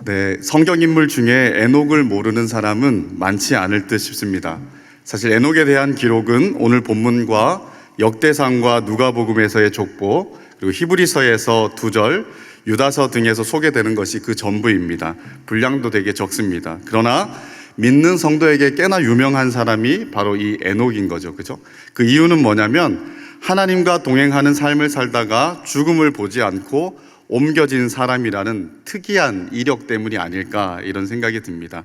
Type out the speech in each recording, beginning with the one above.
네, 성경 인물 중에 에녹을 모르는 사람은 많지 않을 듯 싶습니다. 사실 에녹에 대한 기록은 오늘 본문과 역대상과 누가복음에서의 족보, 그리고 히브리서에서 2절, 유다서 등에서 소개되는 것이 그 전부입니다. 분량도 되게 적습니다. 그러나 믿는 성도에게 꽤나 유명한 사람이 바로 이 에녹인 거죠. 그죠? 그 이유는 뭐냐면 하나님과 동행하는 삶을 살다가 죽음을 보지 않고 옮겨진 사람이라는 특이한 이력 때문이 아닐까, 이런 생각이 듭니다.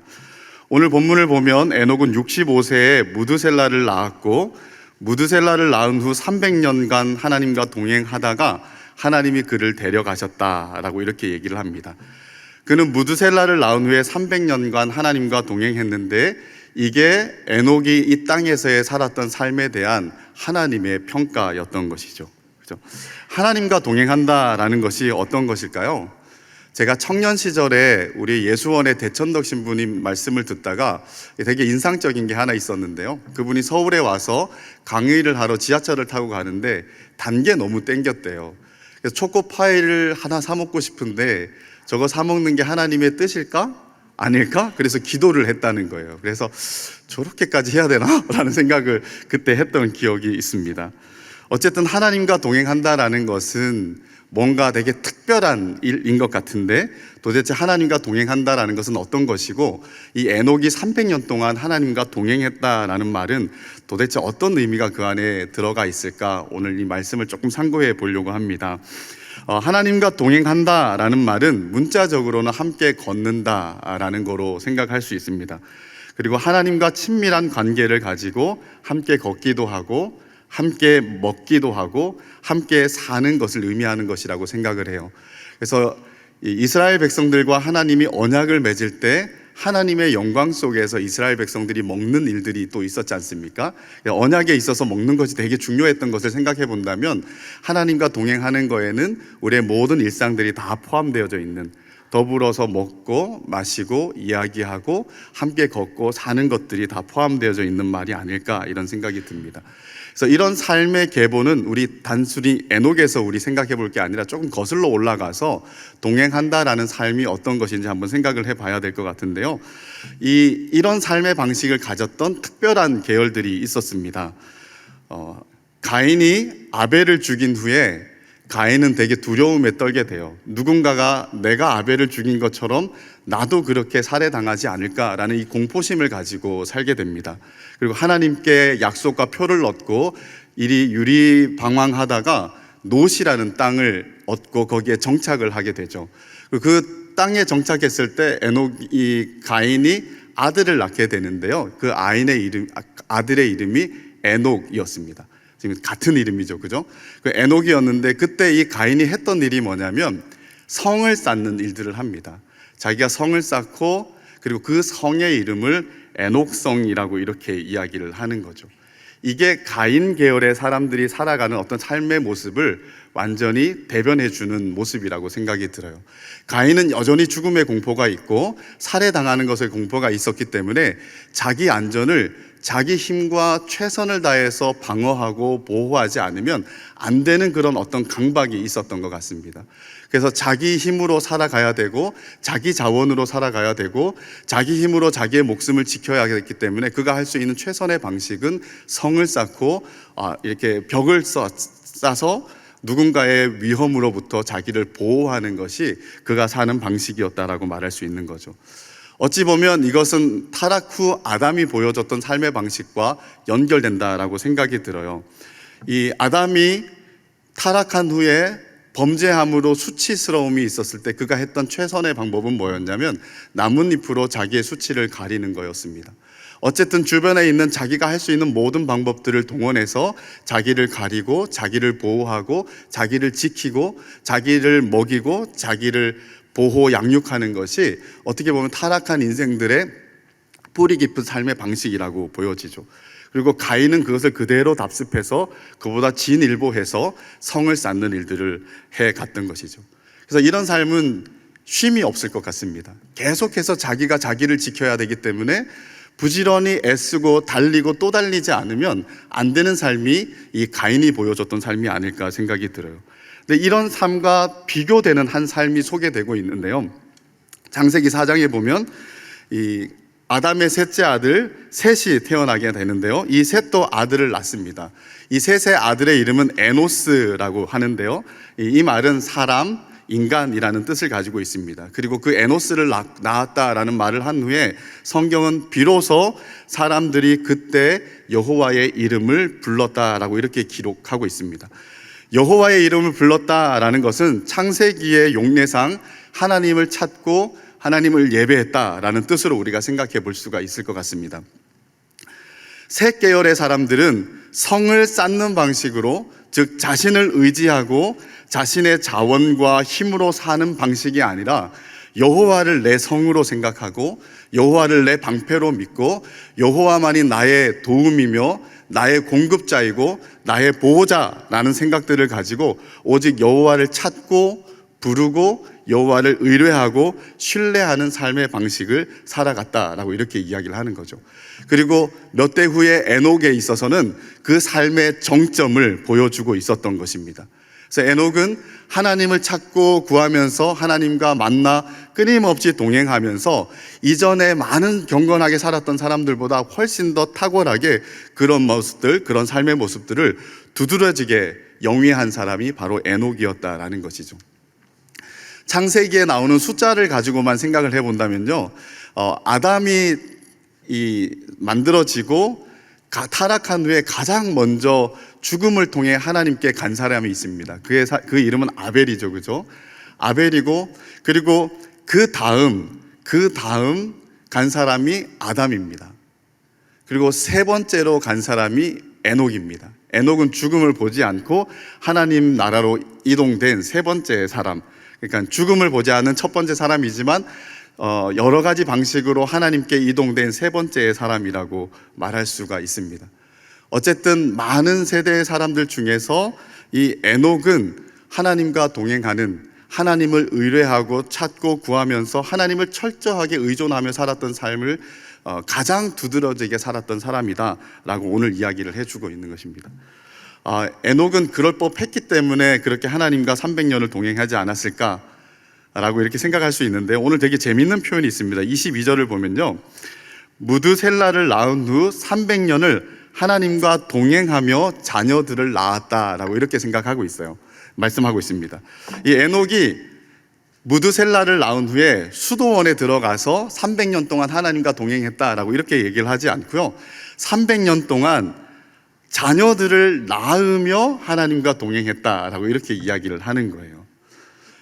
오늘 본문을 보면 에녹은 65세에 무드셀라를 낳았고, 무드셀라를 낳은 후 300년간 하나님과 동행하다가 하나님이 그를 데려가셨다라고 이렇게 얘기를 합니다. 그는 무드셀라를 낳은 후에 300년간 하나님과 동행했는데, 이게 에녹이 이 땅에서의 살았던 삶에 대한 하나님의 평가였던 것이죠. 그죠? 하나님과 동행한다라는 것이 어떤 것일까요? 제가 청년 시절에 우리 예수원의 대천덕 신부님 말씀을 듣다가 되게 인상적인 게 하나 있었는데요. 그분이 서울에 와서 강의를 하러 지하철을 타고 가는데 단 게 너무 땡겼대요. 그래서 초코파이를 하나 사 먹고 싶은데 저거 사 먹는 게 하나님의 뜻일까? 아닐까? 그래서 기도를 했다는 거예요. 그래서 저렇게까지 해야 되나? 라는 생각을 그때 했던 기억이 있습니다. 어쨌든 하나님과 동행한다라는 것은 뭔가 되게 특별한 일인 것 같은데, 도대체 하나님과 동행한다라는 것은 어떤 것이고, 이 에녹이 300년 동안 하나님과 동행했다라는 말은 도대체 어떤 의미가 그 안에 들어가 있을까, 오늘 이 말씀을 조금 상고해 보려고 합니다. 하나님과 동행한다라는 말은 문자적으로는 함께 걷는다라는 거로 생각할 수 있습니다. 그리고 하나님과 친밀한 관계를 가지고 함께 걷기도 하고 함께 먹기도 하고 함께 사는 것을 의미하는 것이라고 생각을 해요. 그래서 이스라엘 백성들과 하나님이 언약을 맺을 때 하나님의 영광 속에서 이스라엘 백성들이 먹는 일들이 또 있었지 않습니까? 언약에 있어서 먹는 것이 되게 중요했던 것을 생각해 본다면 하나님과 동행하는 거에는 우리의 모든 일상들이 다 포함되어져 있는, 더불어서 먹고 마시고 이야기하고 함께 걷고 사는 것들이 다 포함되어져 있는 말이 아닐까, 이런 생각이 듭니다. 그래서 이런 삶의 계보는 우리 단순히 에녹에서 우리 생각해 볼 게 아니라 조금 거슬러 올라가서 동행한다라는 삶이 어떤 것인지 한번 생각을 해봐야 될 것 같은데요. 이런 삶의 방식을 가졌던 특별한 계열들이 있었습니다. 가인이 아벨을 죽인 후에 가인은 되게 두려움에 떨게 돼요. 누군가가 내가 아벨을 죽인 것처럼 나도 그렇게 살해당하지 않을까라는 이 공포심을 가지고 살게 됩니다. 그리고 하나님께 약속과 표를 얻고 이리 유리방황하다가 노시라는 땅을 얻고 거기에 정착을 하게 되죠. 그 땅에 정착했을 때 에녹이 가인이 아들을 낳게 되는데요. 그 아들의 이름이 에녹이었습니다. 지금 같은 이름이죠, 그죠? 그 에녹이었는데 그때 이 가인이 했던 일이 뭐냐면 성을 쌓는 일들을 합니다. 자기가 성을 쌓고 그리고 그 성의 이름을 에녹성이라고 이렇게 이야기를 하는 거죠. 이게 가인 계열의 사람들이 살아가는 어떤 삶의 모습을 완전히 대변해 주는 모습이라고 생각이 들어요. 가인은 여전히 죽음의 공포가 있고 살해당하는 것의 공포가 있었기 때문에 자기 안전을 자기 힘과 최선을 다해서 방어하고 보호하지 않으면 안 되는 그런 어떤 강박이 있었던 것 같습니다. 그래서 자기 힘으로 살아가야 되고 자기 자원으로 살아가야 되고 자기 힘으로 자기의 목숨을 지켜야 했기 때문에 그가 할 수 있는 최선의 방식은 성을 쌓고 이렇게 벽을 쌓아서 누군가의 위험으로부터 자기를 보호하는 것이 그가 사는 방식이었다라고 말할 수 있는 거죠. 어찌 보면 이것은 타락 후 아담이 보여줬던 삶의 방식과 연결된다라고 생각이 들어요. 이 아담이 타락한 후에 범죄함으로 수치스러움이 있었을 때 그가 했던 최선의 방법은 뭐였냐면 나뭇잎으로 자기의 수치를 가리는 거였습니다. 어쨌든 주변에 있는 자기가 할 수 있는 모든 방법들을 동원해서 자기를 가리고 자기를 보호하고 자기를 지키고 자기를 먹이고 자기를 보호 양육하는 것이 어떻게 보면 타락한 인생들의 뿌리 깊은 삶의 방식이라고 보여지죠. 그리고 가인은 그것을 그대로 답습해서 그보다 진일보해서 성을 쌓는 일들을 해갔던 것이죠. 그래서 이런 삶은 쉼이 없을 것 같습니다. 계속해서 자기가 자기를 지켜야 되기 때문에 부지런히 애쓰고 달리고 또 달리지 않으면 안 되는 삶이 이 가인이 보여줬던 삶이 아닐까 생각이 들어요. 근데 이런 삶과 비교되는 한 삶이 소개되고 있는데요. 창세기 4장에 보면 이 아담의 셋째 아들 셋이 태어나게 되는데요. 이 셋도 아들을 낳습니다. 이 셋의 아들의 이름은 에노스라고 하는데요. 이 말은 사람, 인간이라는 뜻을 가지고 있습니다. 그리고 그 에노스를 낳았다라는 말을 한 후에 성경은 비로소 사람들이 그때 여호와의 이름을 불렀다라고 이렇게 기록하고 있습니다. 여호와의 이름을 불렀다라는 것은 창세기의 용례상 하나님을 찾고 하나님을 예배했다라는 뜻으로 우리가 생각해 볼 수가 있을 것 같습니다. 셋 계열의 사람들은 성을 쌓는 방식으로, 즉 자신을 의지하고 자신의 자원과 힘으로 사는 방식이 아니라 여호와를 내 성으로 생각하고 여호와를 내 방패로 믿고 여호와만이 나의 도움이며 나의 공급자이고 나의 보호자라는 생각들을 가지고 오직 여호와를 찾고 부르고 여호와를 의뢰하고 신뢰하는 삶의 방식을 살아갔다라고 이렇게 이야기를 하는 거죠. 그리고 몇 대 후에 에녹에 있어서는 그 삶의 정점을 보여주고 있었던 것입니다. 그래서 에녹은 하나님을 찾고 구하면서 하나님과 만나 끊임없이 동행하면서 이전에 많은 경건하게 살았던 사람들보다 훨씬 더 탁월하게 그런 모습들, 그런 삶의 모습들을 두드러지게 영위한 사람이 바로 에녹이었다라는 것이죠. 창세기에 나오는 숫자를 가지고만 생각을 해본다면요, 아담이 만들어지고 타락한 후에 가장 먼저 죽음을 통해 하나님께 간 사람이 있습니다. 그 이름은 아벨이죠, 그죠? 아벨이고, 그리고 그 다음 간 사람이 아담입니다. 그리고 세 번째로 간 사람이 에녹입니다. 에녹은 죽음을 보지 않고 하나님 나라로 이동된 세 번째 사람. 그러니까 죽음을 보지 않은 첫 번째 사람이지만 여러 가지 방식으로 하나님께 이동된 세 번째 사람이라고 말할 수가 있습니다. 어쨌든 많은 세대의 사람들 중에서 이 에녹은 하나님과 동행하는, 하나님을 의뢰하고 찾고 구하면서 하나님을 철저하게 의존하며 살았던 삶을 가장 두드러지게 살았던 사람이다라고 오늘 이야기를 해주고 있는 것입니다. 에녹은 그럴 법했기 때문에 그렇게 하나님과 300년을 동행하지 않았을까라고 이렇게 생각할 수 있는데, 오늘 되게 재밌는 표현이 있습니다. 22절을 보면요, 무드셀라를 낳은 후 300년을 하나님과 동행하며 자녀들을 낳았다라고 이렇게 생각하고 있어요. 말씀하고 있습니다. 이 에녹이 무드셀라를 낳은 후에 수도원에 들어가서 300년 동안 하나님과 동행했다라고 이렇게 얘기를 하지 않고요, 300년 동안 자녀들을 낳으며 하나님과 동행했다라고 이렇게 이야기를 하는 거예요.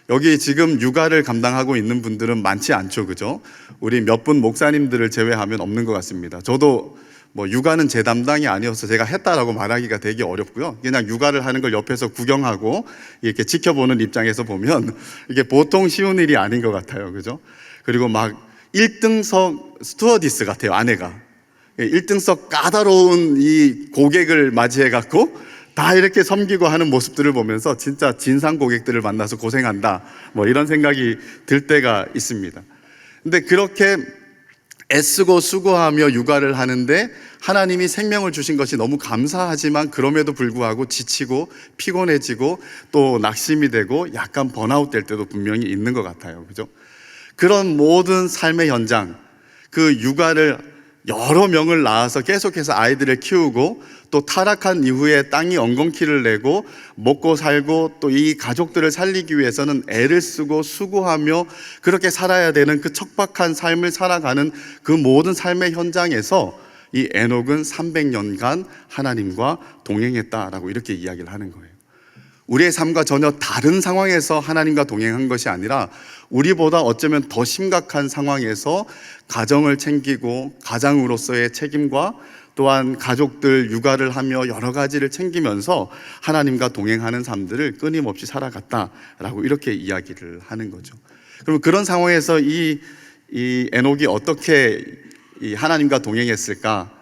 여기 지금 육아를 감당하고 있는 분들은 많지 않죠, 그죠? 우리 몇 분 목사님들을 제외하면 없는 것 같습니다. 저도 육아는 제 담당이 아니어서 제가 했다라고 말하기가 되게 어렵고요. 그냥 육아를 하는 걸 옆에서 구경하고 이렇게 지켜보는 입장에서 보면 이게 보통 쉬운 일이 아닌 것 같아요, 그죠? 그리고 막 1등석 스튜어디스 같아요, 아내가. 1등석 까다로운 이 고객을 맞이해갖고 다 이렇게 섬기고 하는 모습들을 보면서 진짜 진상 고객들을 만나서 고생한다, 이런 생각이 들 때가 있습니다. 근데 그렇게 애쓰고 수고하며 육아를 하는데 하나님이 생명을 주신 것이 너무 감사하지만 그럼에도 불구하고 지치고 피곤해지고 또 낙심이 되고 약간 번아웃 될 때도 분명히 있는 것 같아요, 그죠? 그런 모든 삶의 현장, 그 육아를 여러 명을 낳아서 계속해서 아이들을 키우고 또 타락한 이후에 땅이 엉겅퀴를 내고 먹고 살고 또 이 가족들을 살리기 위해서는 애를 쓰고 수고하며 그렇게 살아야 되는 그 척박한 삶을 살아가는 그 모든 삶의 현장에서 이 에녹은 300년간 하나님과 동행했다라고 이렇게 이야기를 하는 거예요. 우리의 삶과 전혀 다른 상황에서 하나님과 동행한 것이 아니라 우리보다 어쩌면 더 심각한 상황에서 가정을 챙기고 가장으로서의 책임과 또한 가족들 육아를 하며 여러 가지를 챙기면서 하나님과 동행하는 삶들을 끊임없이 살아갔다라고 이렇게 이야기를 하는 거죠. 그럼 그런 상황에서 이 에녹이 어떻게 이 하나님과 동행했을까?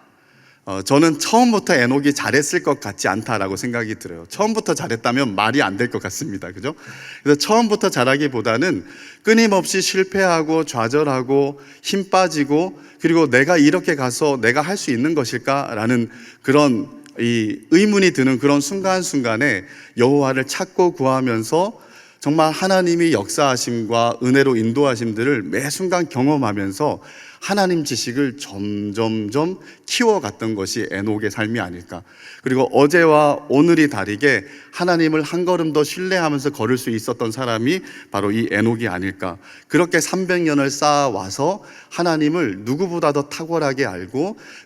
저는 처음부터 에녹이 잘했을 것 같지 않다라고 생각이 들어요. 처음부터 잘했다면 말이 안 될 것 같습니다, 그죠? 그래서 처음부터 잘하기보다는 끊임없이 실패하고 좌절하고 힘 빠지고 그리고 내가 이렇게 가서 내가 할 수 있는 것일까라는 그런 이 의문이 드는 그런 순간순간에 여호와를 찾고 구하면서 정말 하나님이 역사하심과 은혜로 인도하심들을 매 순간 경험하면서 하나님 지식을 점점점 키워갔던 것이 에녹의 삶이 아닐까. 그리고 어제와 오늘이 다르게 하나님을 한 걸음 더 신뢰하면서 걸을 수 있었던 사람이 바로 이 에녹이 아닐까. 그렇게 300년을 쌓아와서 하나님을 누구보다 더 탁월하게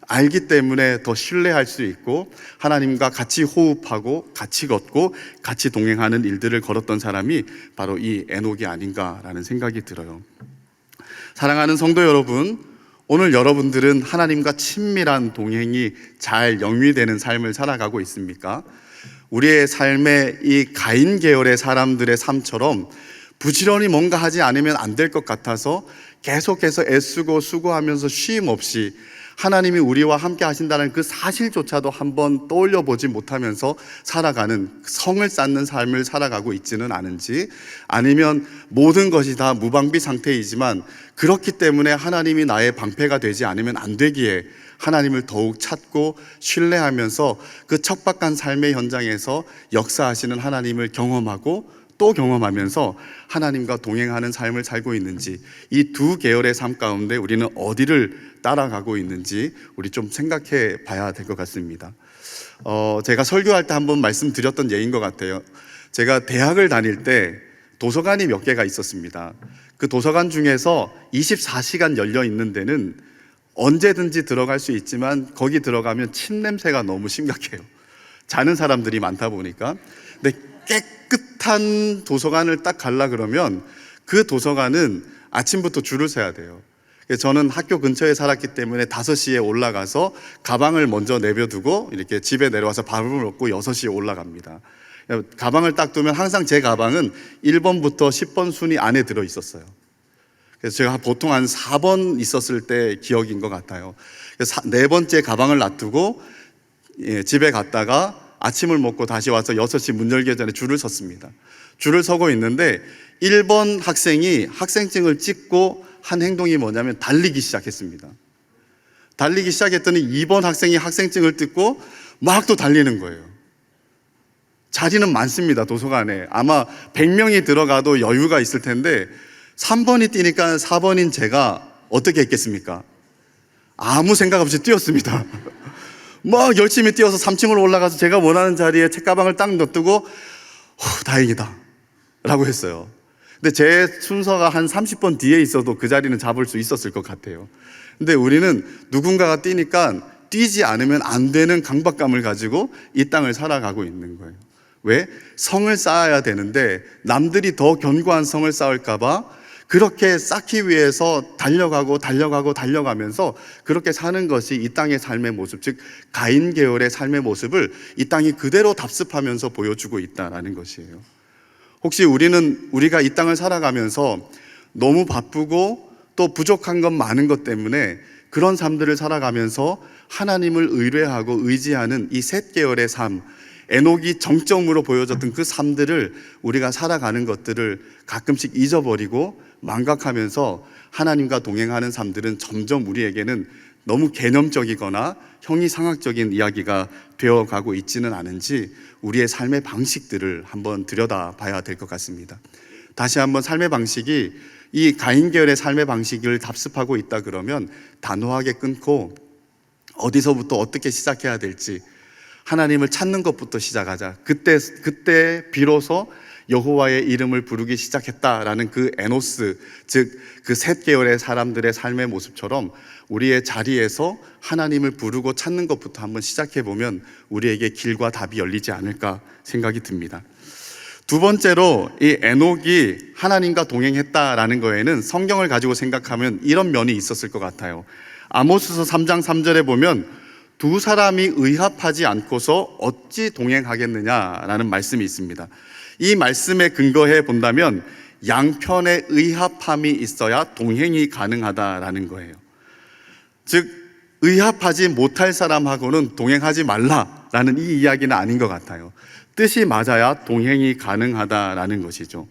알기 때문에 더 신뢰할 수 있고 하나님과 같이 호흡하고 같이 걷고 같이 동행하는 일들을 걸었던 사람이 바로 이 에녹이 아닌가라는 생각이 들어요. 사랑하는 성도 여러분, 오늘 여러분들은 하나님과 친밀한 동행이 잘 영위되는 삶을 살아가고 있습니까? 우리의 삶에 이 가인 계열의 사람들의 삶처럼 부지런히 뭔가 하지 않으면 안 될 것 같아서 계속해서 애쓰고 수고하면서 쉼 없이 하나님이 우리와 함께 하신다는 그 사실조차도 한번 떠올려 보지 못하면서 살아가는 성을 쌓는 삶을 살아가고 있지는 않은지, 아니면 모든 것이 다 무방비 상태이지만 그렇기 때문에 하나님이 나의 방패가 되지 않으면 안 되기에 하나님을 더욱 찾고 신뢰하면서 그 척박한 삶의 현장에서 역사하시는 하나님을 경험하고 또 경험하면서 하나님과 동행하는 삶을 살고 있는지, 이 두 계열의 삶 가운데 우리는 어디를 따라가고 있는지 우리 좀 생각해 봐야 될 것 같습니다. 제가 설교할 때 한번 말씀드렸던 예인 것 같아요. 제가 대학을 다닐 때 도서관이 몇 개가 있었습니다. 그 도서관 중에서 24시간 열려 있는 데는 언제든지 들어갈 수 있지만 거기 들어가면 침 냄새가 너무 심각해요. 자는 사람들이 많다 보니까. 근데 깨끗한 도서관을 딱 가려 그러면 그 도서관은 아침부터 줄을 서야 돼요. 저는 학교 근처에 살았기 때문에 5시에 올라가서 가방을 먼저 내버려두고 이렇게 집에 내려와서 밥을 먹고 6시에 올라갑니다. 가방을 딱 두면 항상 제 가방은 1번부터 10번 순위 안에 들어 있었어요. 그래서 제가 보통 한 4번 있었을 때 기억인 것 같아요. 그래서 4번째 가방을 놔두고 집에 갔다가 아침을 먹고 다시 와서 6시 문 열기 전에 줄을 섰습니다. 줄을 서고 있는데 1번 학생이 학생증을 찍고 한 행동이 뭐냐면 달리기 시작했습니다. 달리기 시작했더니 2번 학생이 학생증을 뜯고 막 또 달리는 거예요. 자리는 많습니다, 도서관에. 아마 100명이 들어가도 여유가 있을 텐데 3번이 뛰니까 4번인 제가 어떻게 했겠습니까? 아무 생각 없이 뛰었습니다. 막 열심히 뛰어서 3층으로 올라가서 제가 원하는 자리에 책가방을 딱 놔두고 다행이다 라고 했어요. 근데 제 순서가 한 30번 뒤에 있어도 그 자리는 잡을 수 있었을 것 같아요. 근데 우리는 누군가가 뛰니까 뛰지 않으면 안 되는 강박감을 가지고 이 땅을 살아가고 있는 거예요. 왜? 성을 쌓아야 되는데 남들이 더 견고한 성을 쌓을까 봐 그렇게 쌓기 위해서 달려가면서 그렇게 사는 것이 이 땅의 삶의 모습, 즉 가인 계열의 삶의 모습을 이 땅이 그대로 답습하면서 보여주고 있다는 것이에요. 혹시 우리가 이 땅을 살아가면서 너무 바쁘고 또 부족한 건 많은 것 때문에 그런 삶들을 살아가면서 하나님을 의뢰하고 의지하는 이 셋 계열의 삶, 에녹이 정점으로 보여줬던 그 삶들을 우리가 살아가는 것들을 가끔씩 잊어버리고 망각하면서 하나님과 동행하는 삶들은 점점 우리에게는 너무 개념적이거나 형이상학적인 이야기가 되어가고 있지는 않은지 우리의 삶의 방식들을 한번 들여다봐야 될 것 같습니다. 다시 한번 삶의 방식이 이 가인 계열의 삶의 방식을 답습하고 있다 그러면 단호하게 끊고 어디서부터 어떻게 시작해야 될지 하나님을 찾는 것부터 시작하자. 그때 비로소 여호와의 이름을 부르기 시작했다라는 그 에노스, 즉 그 셋 계열의 사람들의 삶의 모습처럼 우리의 자리에서 하나님을 부르고 찾는 것부터 한번 시작해 보면 우리에게 길과 답이 열리지 않을까 생각이 듭니다. 두 번째로 이 에녹이 하나님과 동행했다라는 거에는 성경을 가지고 생각하면 이런 면이 있었을 것 같아요. 아모스서 3장 3절에 보면 두 사람이 의합하지 않고서 어찌 동행하겠느냐라는 말씀이 있습니다. 이 말씀에 근거해 본다면 양편의 의합함이 있어야 동행이 가능하다라는 거예요. 즉 의합하지 못할 사람하고는 동행하지 말라라는 이 이야기는 아닌 것 같아요. 뜻이 맞아야 동행이 가능하다라는 것이죠.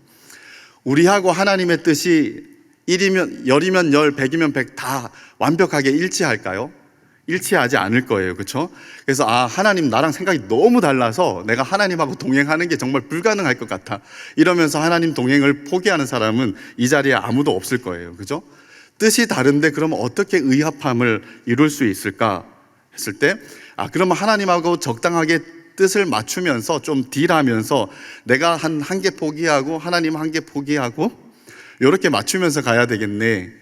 우리하고 하나님의 뜻이 1이면 10이면 10, 100이면 100 다 완벽하게 일치할까요? 일치하지 않을 거예요. 그렇죠? 그래서 하나님 나랑 생각이 너무 달라서 내가 하나님하고 동행하는 게 정말 불가능할 것 같아, 이러면서 하나님 동행을 포기하는 사람은 이 자리에 아무도 없을 거예요. 그렇죠? 뜻이 다른데 그러면 어떻게 의합함을 이룰 수 있을까 했을 때, 그러면 하나님하고 적당하게 뜻을 맞추면서 좀 딜하면서 내가 한 개 포기하고 하나님 한 개 포기하고 이렇게 맞추면서 가야 되겠네,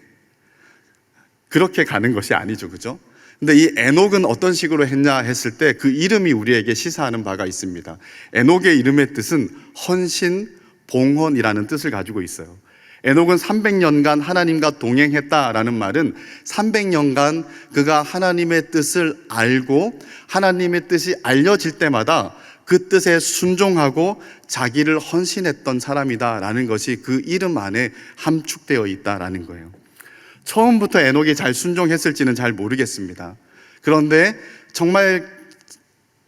그렇게 가는 것이 아니죠. 그죠? 근데 이 에녹은 어떤 식으로 했냐 했을 때 그 이름이 우리에게 시사하는 바가 있습니다. 에녹의 이름의 뜻은 헌신, 봉헌이라는 뜻을 가지고 있어요. 에녹은 300년간 하나님과 동행했다라는 말은 300년간 그가 하나님의 뜻을 알고 하나님의 뜻이 알려질 때마다 그 뜻에 순종하고 자기를 헌신했던 사람이다라는 것이 그 이름 안에 함축되어 있다라는 거예요. 처음부터 에녹이 잘 순종했을지는 잘 모르겠습니다. 그런데 정말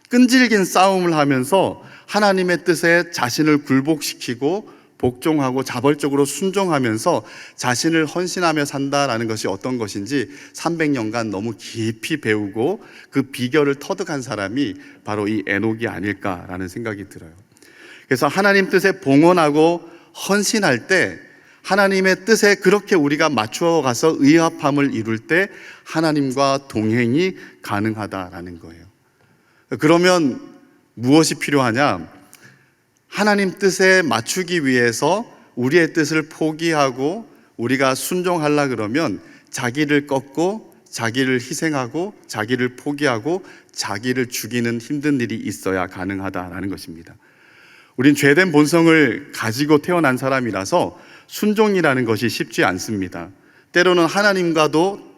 끈질긴 싸움을 하면서 하나님의 뜻에 자신을 굴복시키고 복종하고 자발적으로 순종하면서 자신을 헌신하며 산다라는 것이 어떤 것인지 300년간 너무 깊이 배우고 그 비결을 터득한 사람이 바로 이 에녹이 아닐까라는 생각이 들어요. 그래서 하나님 뜻에 봉헌하고 헌신할 때, 하나님의 뜻에 그렇게 우리가 맞추어 가서 의합함을 이룰 때 하나님과 동행이 가능하다라는 거예요. 그러면 무엇이 필요하냐? 하나님 뜻에 맞추기 위해서 우리의 뜻을 포기하고 우리가 순종하려 그러면 자기를 꺾고 자기를 희생하고 자기를 포기하고 자기를 죽이는 힘든 일이 있어야 가능하다라는 것입니다. 우린 죄된 본성을 가지고 태어난 사람이라서 순종이라는 것이 쉽지 않습니다. 때로는 하나님과도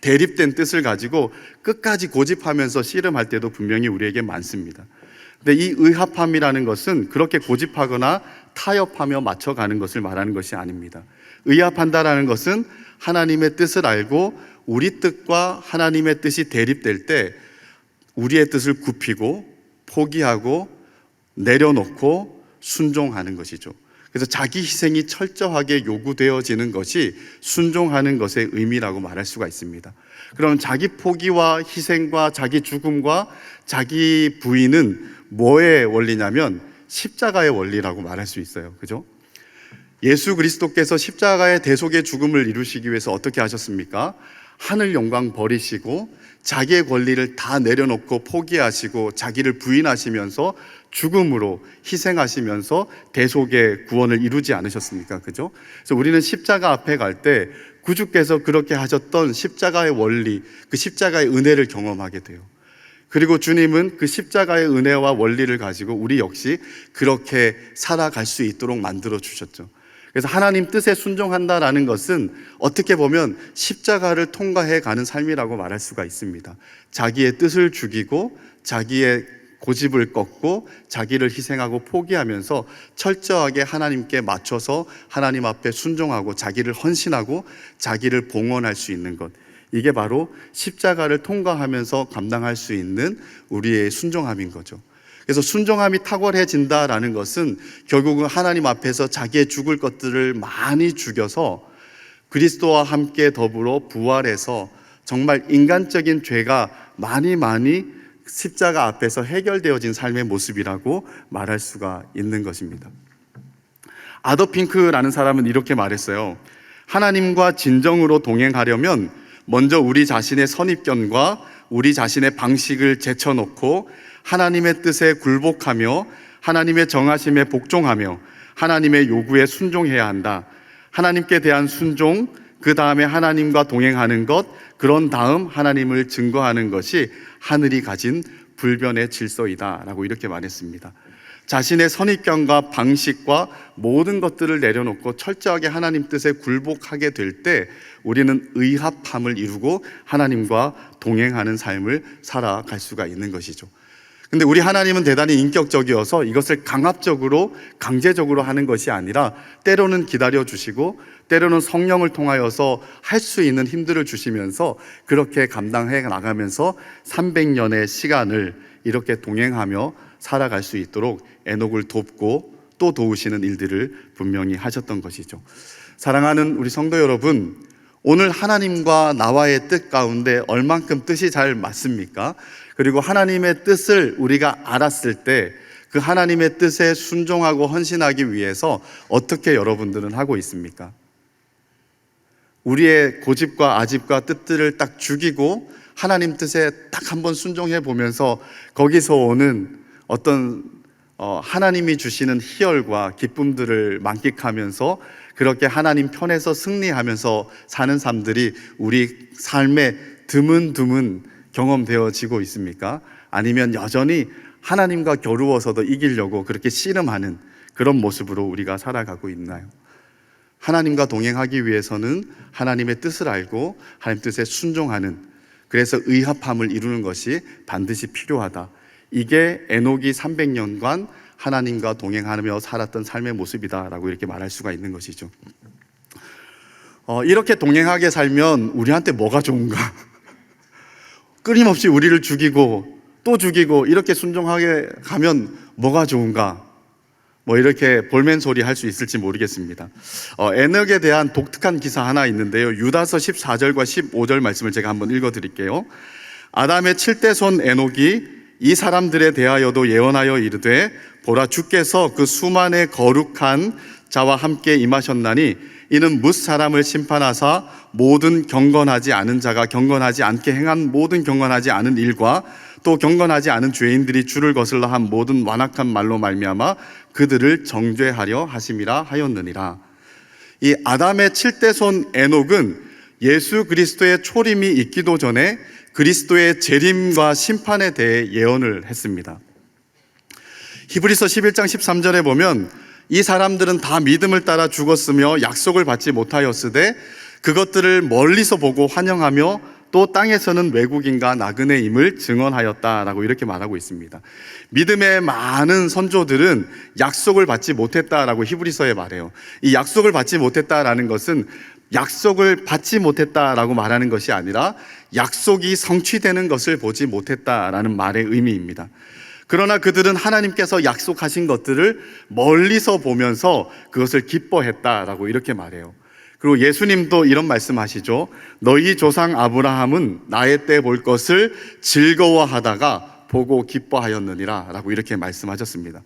대립된 뜻을 가지고 끝까지 고집하면서 씨름할 때도 분명히 우리에게 많습니다. 근데 이 의합함이라는 것은 그렇게 고집하거나 타협하며 맞춰가는 것을 말하는 것이 아닙니다. 의합한다라는 것은 하나님의 뜻을 알고 우리 뜻과 하나님의 뜻이 대립될 때 우리의 뜻을 굽히고 포기하고 내려놓고 순종하는 것이죠. 그래서 자기 희생이 철저하게 요구되어지는 것이 순종하는 것의 의미라고 말할 수가 있습니다. 그럼 자기 포기와 희생과 자기 죽음과 자기 부인은 뭐의 원리냐면 십자가의 원리라고 말할 수 있어요. 그죠? 예수 그리스도께서 십자가의 대속의 죽음을 이루시기 위해서 어떻게 하셨습니까? 하늘 영광 버리시고 자기의 권리를 다 내려놓고 포기하시고 자기를 부인하시면서 죽음으로 희생하시면서 대속의 구원을 이루지 않으셨습니까? 그죠? 그래서 우리는 십자가 앞에 갈 때 구주께서 그렇게 하셨던 십자가의 원리, 그 십자가의 은혜를 경험하게 돼요. 그리고 주님은 그 십자가의 은혜와 원리를 가지고 우리 역시 그렇게 살아갈 수 있도록 만들어 주셨죠. 그래서 하나님 뜻에 순종한다라는 것은 어떻게 보면 십자가를 통과해 가는 삶이라고 말할 수가 있습니다. 자기의 뜻을 죽이고 자기의 고집을 꺾고 자기를 희생하고 포기하면서 철저하게 하나님께 맞춰서 하나님 앞에 순종하고 자기를 헌신하고 자기를 봉헌할 수 있는 것, 이게 바로 십자가를 통과하면서 감당할 수 있는 우리의 순종함인 거죠. 그래서 순종함이 탁월해진다라는 것은 결국은 하나님 앞에서 자기의 죽을 것들을 많이 죽여서 그리스도와 함께 더불어 부활해서 정말 인간적인 죄가 많이 십자가 앞에서 해결되어진 삶의 모습이라고 말할 수가 있는 것입니다. 아더 핑크라는 사람은 이렇게 말했어요. 하나님과 진정으로 동행하려면 먼저 우리 자신의 선입견과 우리 자신의 방식을 제쳐놓고 하나님의 뜻에 굴복하며 하나님의 정하심에 복종하며 하나님의 요구에 순종해야 한다. 하나님께 대한 순종, 그 다음에 하나님과 동행하는 것, 그런 다음 하나님을 증거하는 것이 하늘이 가진 불변의 질서이다 라고 이렇게 말했습니다. 자신의 선입견과 방식과 모든 것들을 내려놓고 철저하게 하나님 뜻에 굴복하게 될 때 우리는 의합함을 이루고 하나님과 동행하는 삶을 살아갈 수가 있는 것이죠. 근데 우리 하나님은 대단히 인격적이어서 이것을 강압적으로 강제적으로 하는 것이 아니라 때로는 기다려주시고 때로는 성령을 통하여서 할 수 있는 힘들을 주시면서 그렇게 감당해 나가면서 300년의 시간을 이렇게 동행하며 살아갈 수 있도록 에녹을 돕고 또 도우시는 일들을 분명히 하셨던 것이죠. 사랑하는 우리 성도 여러분, 오늘 하나님과 나와의 뜻 가운데 얼만큼 뜻이 잘 맞습니까? 그리고 하나님의 뜻을 우리가 알았을 때 그 하나님의 뜻에 순종하고 헌신하기 위해서 어떻게 여러분들은 하고 있습니까? 우리의 고집과 아집과 뜻들을 딱 죽이고 하나님 뜻에 딱 한번 순종해 보면서 거기서 오는 어떤 하나님이 주시는 희열과 기쁨들을 만끽하면서 그렇게 하나님 편에서 승리하면서 사는 삶들이 우리 삶에 드문드문 경험되어지고 있습니까? 아니면 여전히 하나님과 겨루어서도 이기려고 그렇게 씨름하는 그런 모습으로 우리가 살아가고 있나요? 하나님과 동행하기 위해서는 하나님의 뜻을 알고 하나님 뜻에 순종하는, 그래서 의합함을 이루는 것이 반드시 필요하다. 이게 에녹이 300년간 하나님과 동행하며 살았던 삶의 모습이다라고 이렇게 말할 수가 있는 것이죠. 이렇게 동행하게 살면 우리한테 뭐가 좋은가? 끊임없이 우리를 죽이고 또 죽이고 이렇게 순종하게 가면 뭐가 좋은가? 이렇게 볼멘 소리 할 수 있을지 모르겠습니다. 에녹에 대한 독특한 기사 하나 있는데요. 유다서 14절과 15절 말씀을 제가 한번 읽어 드릴게요. 아담의 7대 손 에녹이 이 사람들에 대하여도 예언하여 이르되 보라, 주께서 그 수만의 거룩한 자와 함께 임하셨나니 이는 뭇 사람을 심판하사 모든 경건하지 않은 자가 경건하지 않게 행한 모든 경건하지 않은 일과 또 경건하지 않은 죄인들이 주를 거슬러 한 모든 완악한 말로 말미암아 그들을 정죄하려 하심이라 하였느니라. 이 아담의 7대 손 에녹은 예수 그리스도의 초림이 있기도 전에 그리스도의 재림과 심판에 대해 예언을 했습니다. 히브리서 11장 13절에 보면 이 사람들은 다 믿음을 따라 죽었으며 약속을 받지 못하였으되 그것들을 멀리서 보고 환영하며 또 땅에서는 외국인과 나그네임을 증언하였다라고 이렇게 말하고 있습니다. 믿음의 많은 선조들은 약속을 받지 못했다라고 히브리서에 말해요. 이 약속을 받지 못했다라는 것은 약속을 받지 못했다라고 말하는 것이 아니라 약속이 성취되는 것을 보지 못했다라는 말의 의미입니다. 그러나 그들은 하나님께서 약속하신 것들을 멀리서 보면서 그것을 기뻐했다라고 이렇게 말해요. 그리고 예수님도 이런 말씀하시죠. 너희 조상 아브라함은 나의 때 볼 것을 즐거워하다가 보고 기뻐하였느니라 라고 이렇게 말씀하셨습니다.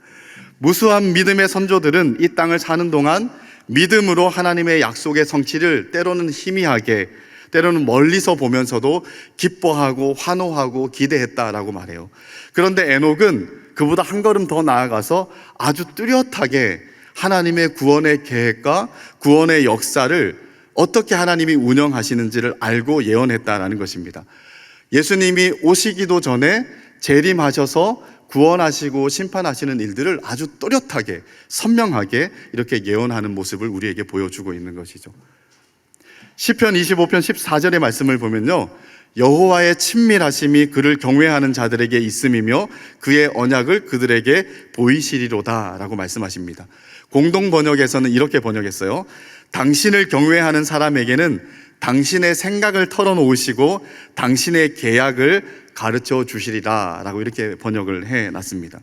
무수한 믿음의 선조들은 이 땅을 사는 동안 믿음으로 하나님의 약속의 성취를 때로는 희미하게, 때로는 멀리서 보면서도 기뻐하고 환호하고 기대했다라고 말해요. 그런데 에녹은 그보다 한 걸음 더 나아가서 아주 뚜렷하게 하나님의 구원의 계획과 구원의 역사를 어떻게 하나님이 운영하시는지를 알고 예언했다라는 것입니다. 예수님이 오시기도 전에 재림하셔서 구원하시고 심판하시는 일들을 아주 또렷하게 선명하게 이렇게 예언하는 모습을 우리에게 보여주고 있는 것이죠. 시편 25편 14절의 말씀을 보면요, 여호와의 친밀하심이 그를 경외하는 자들에게 있음이며 그의 언약을 그들에게 보이시리로다 라고 말씀하십니다. 공동 번역에서는 이렇게 번역했어요. 당신을 경외하는 사람에게는 당신의 생각을 털어놓으시고 당신의 계약을 가르쳐 주시리라 라고 이렇게 번역을 해놨습니다.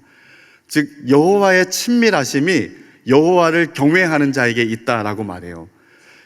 즉 여호와의 친밀하심이 여호와를 경외하는 자에게 있다라고 말해요.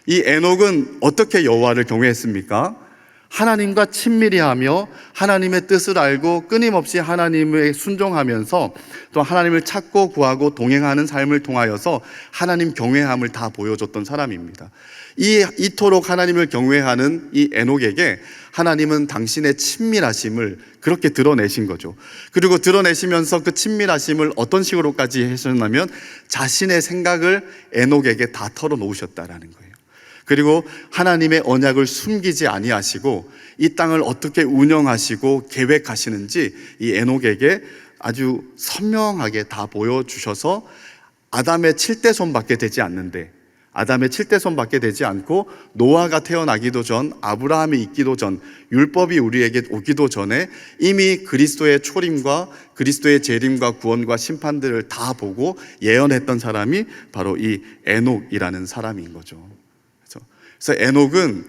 이 에녹은 어떻게 여호와를 경외했습니까? 하나님과 친밀히 하며 하나님의 뜻을 알고 끊임없이 하나님에 순종하면서 또 하나님을 찾고 구하고 동행하는 삶을 통하여서 하나님 경외함을 다 보여줬던 사람입니다. 이토록 하나님을 경외하는 이 에녹에게 하나님은 당신의 친밀하심을 그렇게 드러내신 거죠. 그리고 드러내시면서 그 친밀하심을 어떤 식으로까지 하셨냐면 자신의 생각을 에녹에게 다 털어놓으셨다라는 거예요. 그리고 하나님의 언약을 숨기지 아니하시고 이 땅을 어떻게 운영하시고 계획하시는지 이 에녹에게 아주 선명하게 다 보여주셔서 아담의 7대 손밖에 되지 않는데, 아담의 7대 손밖에 되지 않고 노아가 태어나기도 전, 아브라함이 있기도 전, 율법이 우리에게 오기도 전에 이미 그리스도의 초림과 그리스도의 재림과 구원과 심판들을 다 보고 예언했던 사람이 바로 이 에녹이라는 사람인 거죠. 그래서 에녹은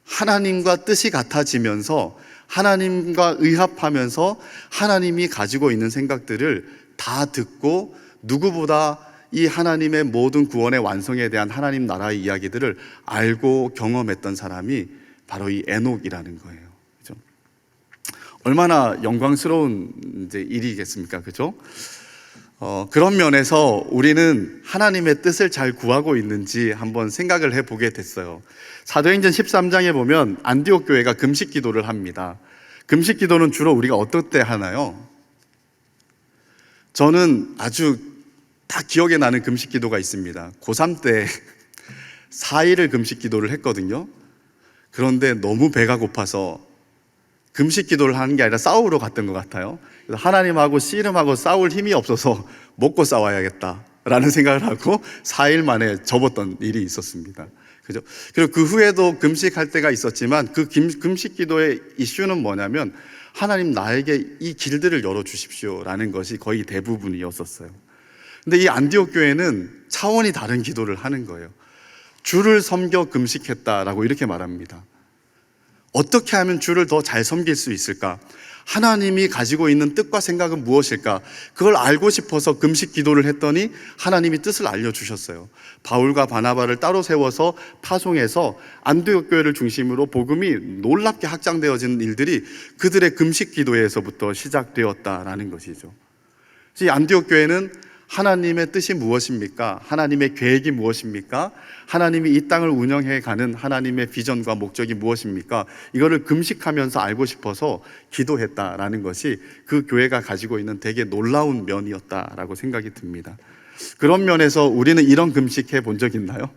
하나님과 뜻이 같아지면서 하나님과 의합하면서 하나님이 가지고 있는 생각들을 다 듣고 누구보다 이 하나님의 모든 구원의 완성에 대한 하나님 나라의 이야기들을 알고 경험했던 사람이 바로 이 에녹이라는 거예요. 그죠? 얼마나 영광스러운 이제 일이겠습니까? 그죠? 그런 면에서 우리는 하나님의 뜻을 잘 구하고 있는지 한번 생각을 해보게 됐어요. 사도행전 13장에 보면 안디옥 교회가 금식 기도를 합니다. 금식 기도는 주로 우리가 어떨 때 하나요? 저는 아주 다 기억에 나는 금식 기도가 있습니다. 고3 때 4일을 금식 기도를 했거든요. 그런데 너무 배가 고파서 금식 기도를 하는 게 아니라 싸우러 갔던 것 같아요. 그래서 하나님하고 씨름하고 싸울 힘이 없어서 먹고 싸워야겠다라는 생각을 하고 4일 만에 접었던 일이 있었습니다. 그죠? 그리고 그 후에도 금식할 때가 있었지만 그 금식 기도의 이슈는 뭐냐면 하나님 나에게 이 길들을 열어주십시오라는 것이 거의 대부분이었었어요. 근데 이 안디옥 교회는 차원이 다른 기도를 하는 거예요. 주를 섬겨 금식했다라고 이렇게 말합니다. 어떻게 하면 주를 더 잘 섬길 수 있을까? 하나님이 가지고 있는 뜻과 생각은 무엇일까? 그걸 알고 싶어서 금식 기도를 했더니 하나님이 뜻을 알려주셨어요. 바울과 바나바를 따로 세워서 파송해서 안디옥 교회를 중심으로 복음이 놀랍게 확장되어진 일들이 그들의 금식 기도에서부터 시작되었다라는 것이죠. 이 안디옥 교회는 하나님의 뜻이 무엇입니까? 하나님의 계획이 무엇입니까? 하나님이 이 땅을 운영해 가는 하나님의 비전과 목적이 무엇입니까? 이거를 금식하면서 알고 싶어서 기도했다라는 것이 그 교회가 가지고 있는 되게 놀라운 면이었다라고 생각이 듭니다. 그런 면에서 우리는 이런 금식해 본 적 있나요?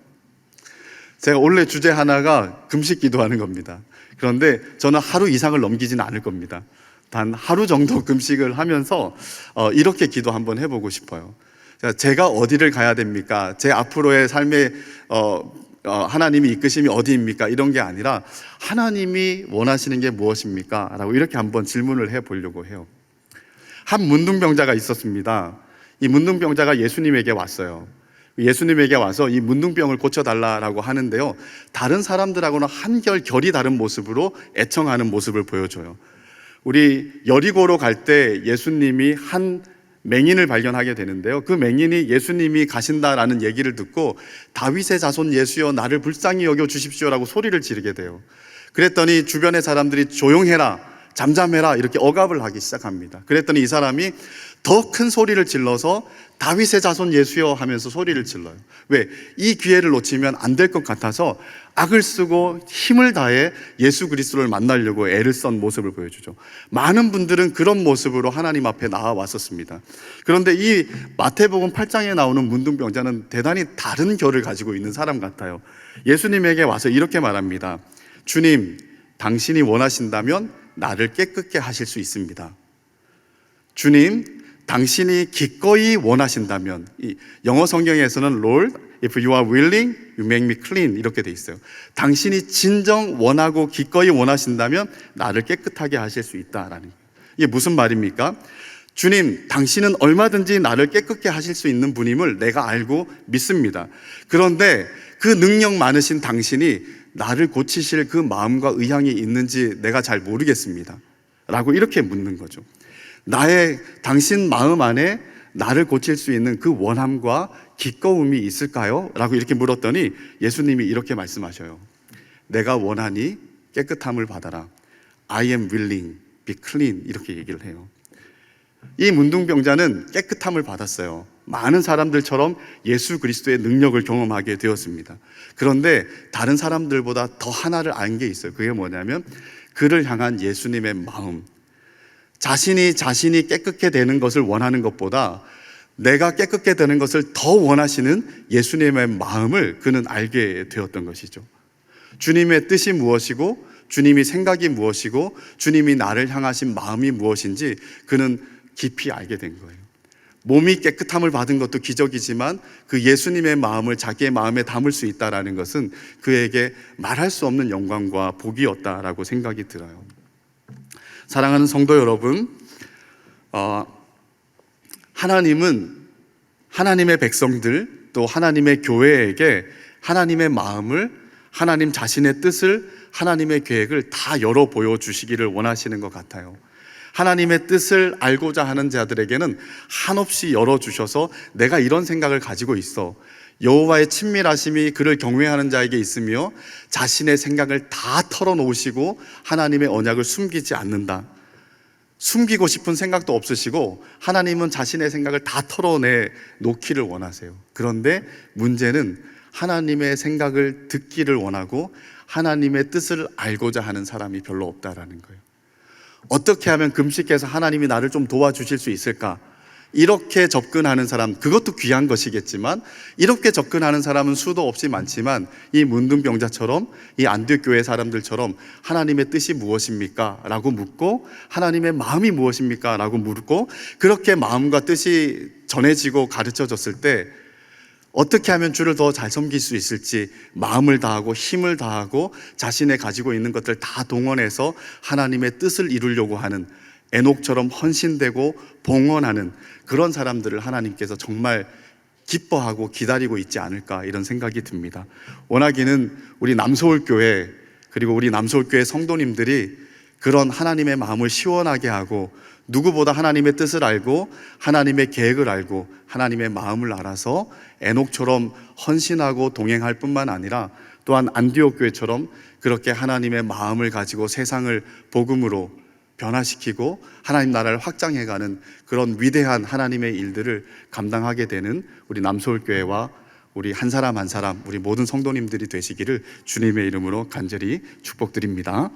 제가 원래 주제 하나가 금식 기도하는 겁니다. 그런데 저는 하루 이상을 넘기지는 않을 겁니다. 단 하루 정도 금식을 하면서 이렇게 기도 한번 해보고 싶어요. 제가 어디를 가야 됩니까? 제 앞으로의 삶의 하나님이 이끄심이 어디입니까? 이런 게 아니라 하나님이 원하시는 게 무엇입니까? 라고 이렇게 한번 질문을 해보려고 해요. 한 문둥병자가 있었습니다. 이 문둥병자가 예수님에게 왔어요. 예수님에게 와서 이 문둥병을 고쳐달라고 하는데요, 다른 사람들하고는 한결 결이 다른 모습으로 애청하는 모습을 보여줘요. 우리 여리고로 갈 때 예수님이 한 맹인을 발견하게 되는데요, 그 맹인이 예수님이 가신다라는 얘기를 듣고 다윗의 자손 예수여 나를 불쌍히 여겨 주십시오라고 소리를 지르게 돼요. 그랬더니 주변의 사람들이 조용해라, 잠잠해라 이렇게 억압을 하기 시작합니다. 그랬더니 이 사람이 더 큰 소리를 질러서 다윗의 자손 예수여 하면서 소리를 질러요. 왜? 이 기회를 놓치면 안 될 것 같아서 악을 쓰고 힘을 다해 예수 그리스도를 만나려고 애를 쓴 모습을 보여주죠. 많은 분들은 그런 모습으로 하나님 앞에 나와왔었습니다. 그런데 이 마태복음 8장에 나오는 문둥병자는 대단히 다른 결을 가지고 있는 사람 같아요. 예수님에게 와서 이렇게 말합니다. 주님, 당신이 원하신다면 나를 깨끗게 하실 수 있습니다. 주님, 당신이 기꺼이 원하신다면, 이 영어 성경에서는 Lord, if you are willing, you make me clean 이렇게 돼 있어요. 당신이 진정 원하고 기꺼이 원하신다면 나를 깨끗하게 하실 수 있다라는 거예요. 이게 무슨 말입니까? 주님, 당신은 얼마든지 나를 깨끗게 하실 수 있는 분임을 내가 알고 믿습니다. 그런데 그 능력 많으신 당신이 나를 고치실 그 마음과 의향이 있는지 내가 잘 모르겠습니다. 라고 이렇게 묻는 거죠. 당신 마음 안에 나를 고칠 수 있는 그 원함과 기꺼움이 있을까요? 라고 이렇게 물었더니 예수님이 이렇게 말씀하셔요. 내가 원하니 깨끗함을 받아라. I am willing, be clean 이렇게 얘기를 해요. 이 문둥병자는 깨끗함을 받았어요. 많은 사람들처럼 예수 그리스도의 능력을 경험하게 되었습니다. 그런데 다른 사람들보다 더 하나를 안 게 있어요. 그게 뭐냐면 그를 향한 예수님의 마음. 자신이 깨끗게 되는 것을 원하는 것보다 내가 깨끗게 되는 것을 더 원하시는 예수님의 마음을 그는 알게 되었던 것이죠. 주님의 뜻이 무엇이고 주님이 생각이 무엇이고 주님이 나를 향하신 마음이 무엇인지 그는 깊이 알게 된 거예요. 몸이 깨끗함을 받은 것도 기적이지만 그 예수님의 마음을 자기의 마음에 담을 수 있다는 것은 그에게 말할 수 없는 영광과 복이었다라고 생각이 들어요. 사랑하는 성도 여러분, 하나님은 하나님의 백성들 또 하나님의 교회에게 하나님의 마음을, 하나님 자신의 뜻을, 하나님의 계획을 다 열어 보여주시기를 원하시는 것 같아요. 하나님의 뜻을 알고자 하는 자들에게는 한없이 열어주셔서 내가 이런 생각을 가지고 있어. 여호와의 친밀하심이 그를 경외하는 자에게 있으며 자신의 생각을 다 털어놓으시고 하나님의 언약을 숨기지 않는다. 숨기고 싶은 생각도 없으시고 하나님은 자신의 생각을 다 털어내 놓기를 원하세요. 그런데 문제는 하나님의 생각을 듣기를 원하고 하나님의 뜻을 알고자 하는 사람이 별로 없다라는 거예요. 어떻게 하면 금식해서 하나님이 나를 좀 도와주실 수 있을까? 이렇게 접근하는 사람, 그것도 귀한 것이겠지만 이렇게 접근하는 사람은 수도 없이 많지만 이 문둥병자처럼 이 안디옥 교회 사람들처럼 하나님의 뜻이 무엇입니까? 라고 묻고 하나님의 마음이 무엇입니까? 라고 묻고 그렇게 마음과 뜻이 전해지고 가르쳐졌을 때 어떻게 하면 주를 더 잘 섬길 수 있을지 마음을 다하고 힘을 다하고 자신의 가지고 있는 것들 다 동원해서 하나님의 뜻을 이루려고 하는 에녹처럼 헌신되고 봉헌하는 그런 사람들을 하나님께서 정말 기뻐하고 기다리고 있지 않을까 이런 생각이 듭니다. 원하기는 우리 남서울교회 그리고 우리 남서울교회 성도님들이 그런 하나님의 마음을 시원하게 하고 누구보다 하나님의 뜻을 알고 하나님의 계획을 알고 하나님의 마음을 알아서 에녹처럼 헌신하고 동행할 뿐만 아니라 또한 안디옥 교회처럼 그렇게 하나님의 마음을 가지고 세상을 복음으로 변화시키고 하나님 나라를 확장해가는 그런 위대한 하나님의 일들을 감당하게 되는 우리 남서울교회와 우리 한 사람 한 사람 우리 모든 성도님들이 되시기를 주님의 이름으로 간절히 축복드립니다.